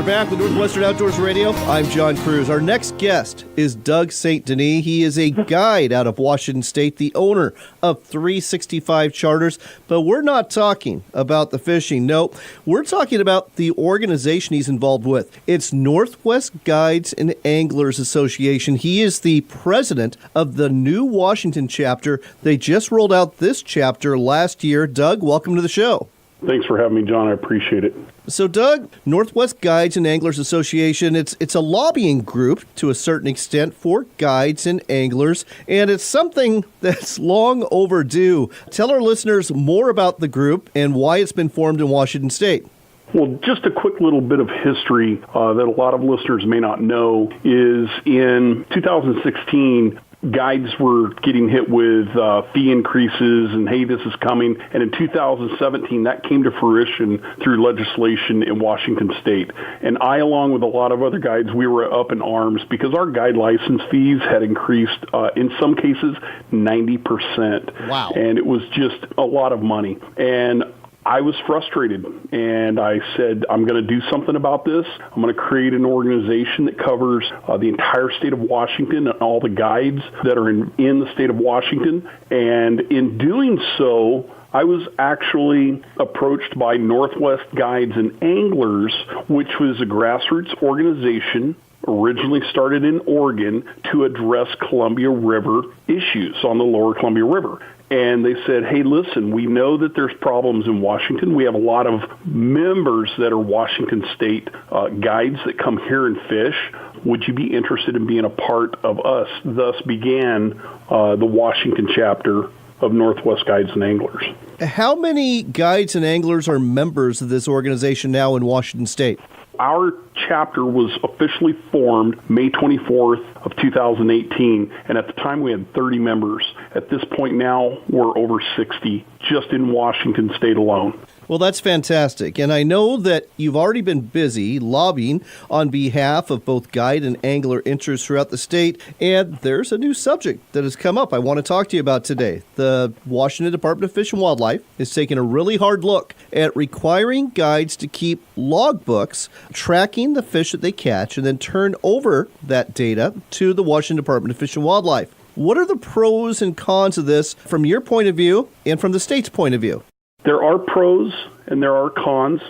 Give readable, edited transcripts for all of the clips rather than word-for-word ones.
back with Northwestern Outdoors Radio. I'm John Kruse. Our next guest is Doug St. Denis. He is a guide out of Washington State, the owner of 365 Charters. But we're not talking about the fishing. No, we're talking about the organization he's involved with. It's Northwest Guides and Anglers Association. He is the president of the new Washington chapter. They just rolled out this chapter last year. Doug, welcome to the show. Thanks for having me, John. I appreciate it. So, Doug, Northwest Guides and Anglers Association, it's a lobbying group to a certain extent for guides and anglers, and it's something that's long overdue. Tell our listeners more about the group and why it's been formed in Washington State. Well, just a quick little bit of history that a lot of listeners may not know is in 2016, guides were getting hit with fee increases and, hey, this is coming. And in 2017, that came to fruition through legislation in Washington State. And I, along with a lot of other guides, we were up in arms because our guide license fees had increased, in some cases, 90%. Wow. And it was just a lot of money. And I was frustrated, and I said, I'm going to do something about this. I'm going to create an organization that covers the entire state of Washington and all the guides that are in the state of Washington. And in doing so, I was actually approached by Northwest Guides and Anglers, which was a grassroots organization originally started in Oregon to address Columbia River issues on the lower Columbia River. And they said, hey, listen, we know that there's problems in Washington. We have a lot of members that are Washington State guides that come here and fish. Would you be interested in being a part of us? Thus began the Washington chapter of Northwest Guides and Anglers. How many guides and anglers are members of this organization now in Washington State? Our chapter was officially formed May 24th of 2018, and at the time we had 30 members. At this point now, we're over 60 just in Washington State alone. Well, that's fantastic. And I know that you've already been busy lobbying on behalf of both guide and angler interests throughout the state. And there's a new subject that has come up I want to talk to you about today. The Washington Department of Fish and Wildlife is taking a really hard look at requiring guides to keep logbooks tracking the fish that they catch and then turn over that data to the Washington Department of Fish and Wildlife. What are the pros and cons of this from your point of view and from the state's point of view? There are pros and there are cons.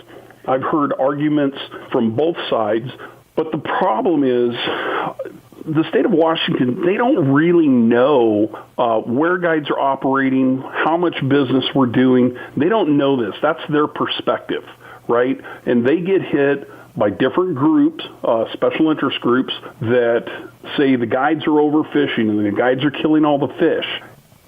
I've heard arguments from both sides, but the problem is the state of Washington, they don't really know where guides are operating, how much business we're doing. They don't know this. That's their perspective, right? And they get hit by different groups, special interest groups, that say the guides are overfishing and the guides are killing all the fish.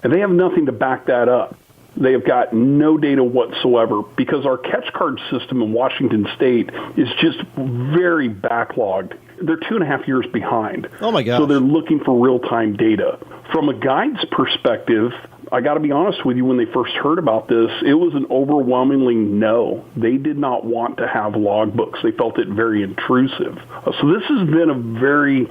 And they have nothing to back that up. They have got no data whatsoever because our catch card system in Washington State is just very backlogged. They're 2.5 years behind. Oh, my gosh. So they're looking for real-time data. From a guide's perspective, I got to be honest with you, when they first heard about this, it was an overwhelmingly no. They did not want to have logbooks. They felt it very intrusive. So this has been a very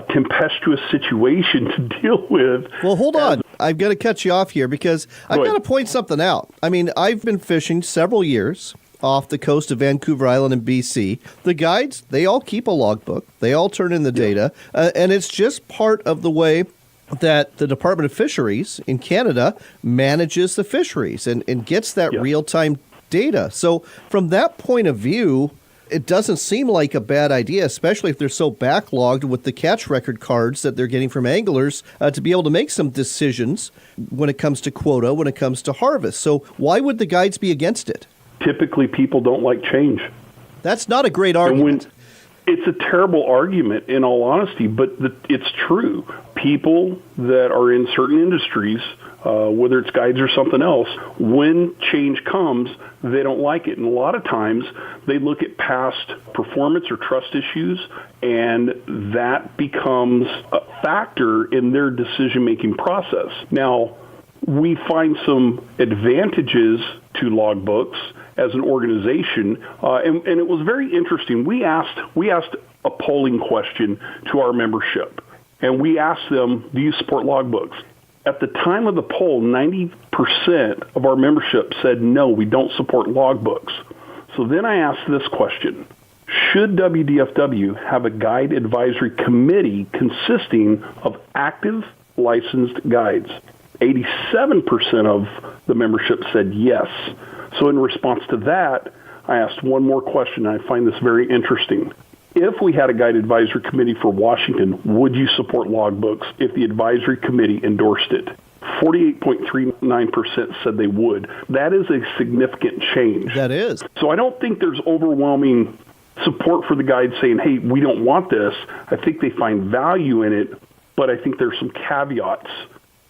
tempestuous situation to deal with. Well, hold on. I've got to cut you off here because I've got to point something out. I mean, I've been fishing several years off the coast of Vancouver Island in BC. The guides, they all keep a logbook. They all turn in the data. And it's just part of the way that the Department of Fisheries in Canada manages the fisheries and gets that real-time data. So from that point of view, it doesn't seem like a bad idea, especially if they're so backlogged with the catch record cards that they're getting from anglers to be able to make some decisions when it comes to quota, when it comes to harvest. So why would the guides be against it? Typically, people don't like change. That's not a great argument. It's a terrible argument, in all honesty, but it's true. People that are in certain industries, whether it's guides or something else, when change comes, they don't like it. And a lot of times, they look at past performance or trust issues, and that becomes a factor in their decision-making process. Now, we find some advantages to logbooks as an organization, and it was very interesting. We asked a polling question to our membership, and we asked them, do you support logbooks? At the time of the poll, 90% of our membership said, no, we don't support logbooks. So then I asked this question, should WDFW have a guide advisory committee consisting of active licensed guides? 87% of the membership said yes. So in response to that, I asked one more question, and I find this very interesting. If we had a guide advisory committee for Washington, would you support logbooks if the advisory committee endorsed it? 48.39% said they would. That is a significant change. That is. So I don't think there's overwhelming support for the guide saying, hey, we don't want this. I think they find value in it, but I think there's some caveats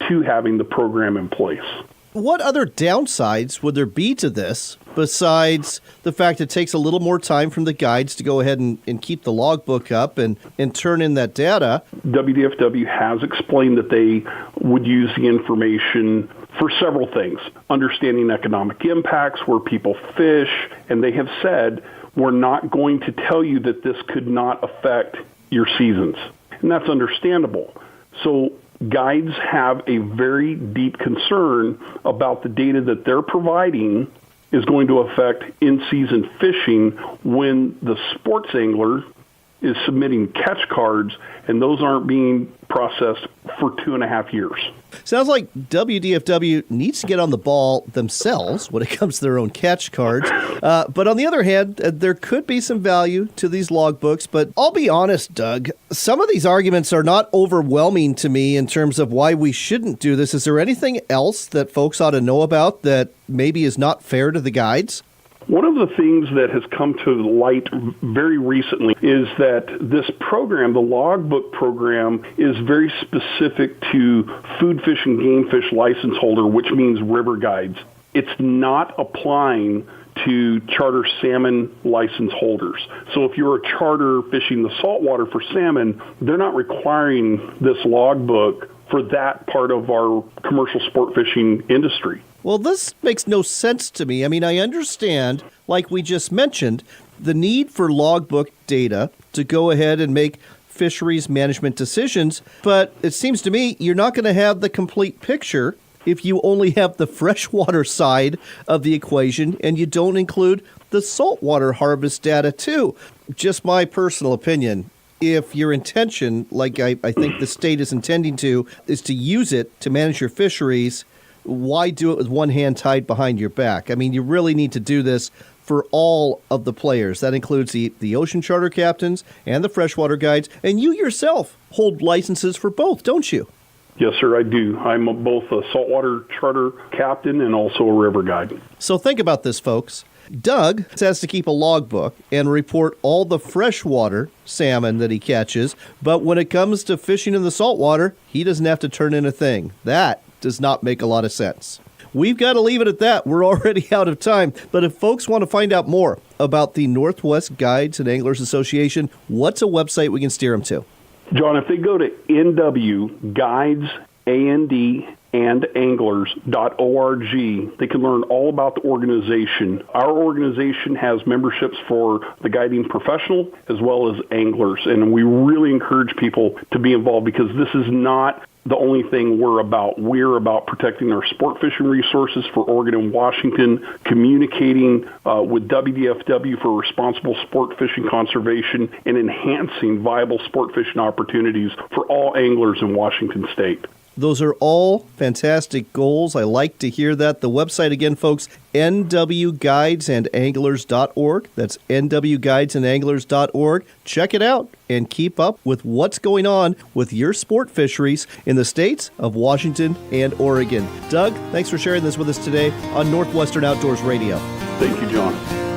to having the program in place. What other downsides would there be to this besides the fact it takes a little more time from the guides to go ahead and keep the logbook up and turn in that data? WDFW has explained that they would use the information for several things, understanding economic impacts, where people fish, and they have said, we're not going to tell you that this could not affect your seasons. And that's understandable. So guides have a very deep concern about the data that they're providing is going to affect in-season fishing when the sports angler is submitting catch cards, and those aren't being processed for 2.5 years. Sounds like WDFW needs to get on the ball themselves when it comes to their own catch cards. But on the other hand, there could be some value to these logbooks. But I'll be honest, Doug, some of these arguments are not overwhelming to me in terms of why we shouldn't do this. Is there anything else that folks ought to know about that maybe is not fair to the guides? One of the things that has come to light very recently is that this program, the logbook program, is very specific to food fish and game fish license holder, which means river guides. It's not applying to charter salmon license holders. So if you're a charter fishing the saltwater for salmon, they're not requiring this logbook for that part of our commercial sport fishing industry. Well, this makes no sense to me. I mean, I understand, like we just mentioned, the need for logbook data to go ahead and make fisheries management decisions, but it seems to me you're not going to have the complete picture if you only have the freshwater side of the equation and you don't include the saltwater harvest data too. Just my personal opinion. If your intention, like I think the state is intending to, is to use it to manage your fisheries, why do it with one hand tied behind your back? I mean, you really need to do this for all of the players. That includes the ocean charter captains and the freshwater guides. And you yourself hold licenses for both, don't you? Yes, sir, I do. I'm both a saltwater charter captain and also a river guide. So think about this, folks. Doug has to keep a logbook and report all the freshwater salmon that he catches. But when it comes to fishing in the saltwater, he doesn't have to turn in a thing. That does not make a lot of sense. We've got to leave it at that. We're already out of time. But if folks want to find out more about the Northwest Guides and Anglers Association, what's a website we can steer them to? John, if they go to nwguides.anglers.org, they can learn all about the organization. Our organization has memberships for the guiding professional as well as anglers, and we really encourage people to be involved because this is not the only thing we're about. We're about protecting our sport fishing resources for Oregon and Washington, communicating with WDFW for responsible sport fishing conservation, and enhancing viable sport fishing opportunities for all anglers in Washington State. Those are all fantastic goals. I like to hear that. The website again, folks, nwguidesandanglers.org. That's nwguidesandanglers.org. Check it out and keep up with what's going on with your sport fisheries in the states of Washington and Oregon. Doug, thanks for sharing this with us today on Northwestern Outdoors Radio. Thank you, John.